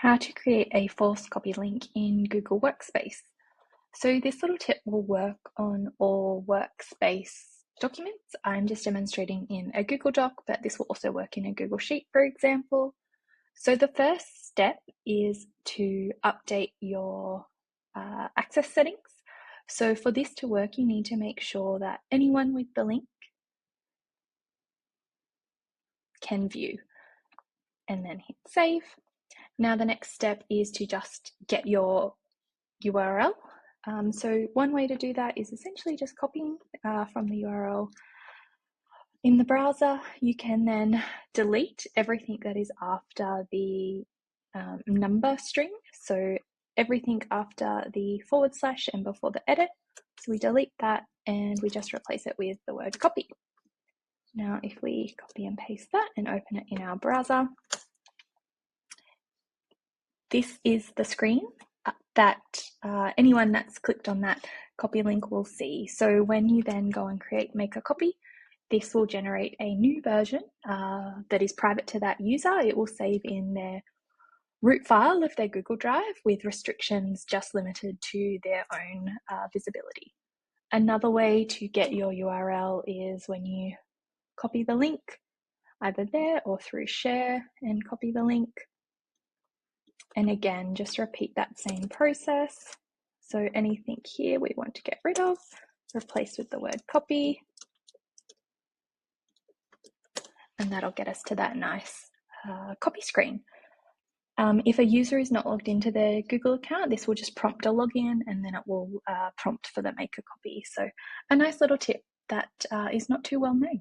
How to create a false copy link in Google Workspace. So this little tip will work on all workspace documents. I'm just demonstrating in a Google Doc, but this will also work in a Google Sheet, for example. So the first step is to update your access settings. So for this to work, you need to make sure that anyone with the link can view, and then hit save. Now the next step is to just get your URL. So one way to do that is essentially just copying from the URL in the browser. You can then delete everything that is after the number string. So everything after the / and before the edit. So we delete that and we just replace it with the word copy. Now, if we copy and paste that and open it in our browser, this is the screen that anyone that's clicked on that copy link will see. So when you then go and make a copy, this will generate a new version that is private to that user. It will save in their root file of their Google Drive with restrictions just limited to their own visibility. Another way to get your URL is when you copy the link, either there or through share and copy the link. And again, just repeat that same process. So anything here we want to get rid of, replace with the word copy. And that'll get us to that nice copy screen. If a user is not logged into their Google account, this will just prompt a login and then it will prompt for the make a copy. So a nice little tip that is not too well known.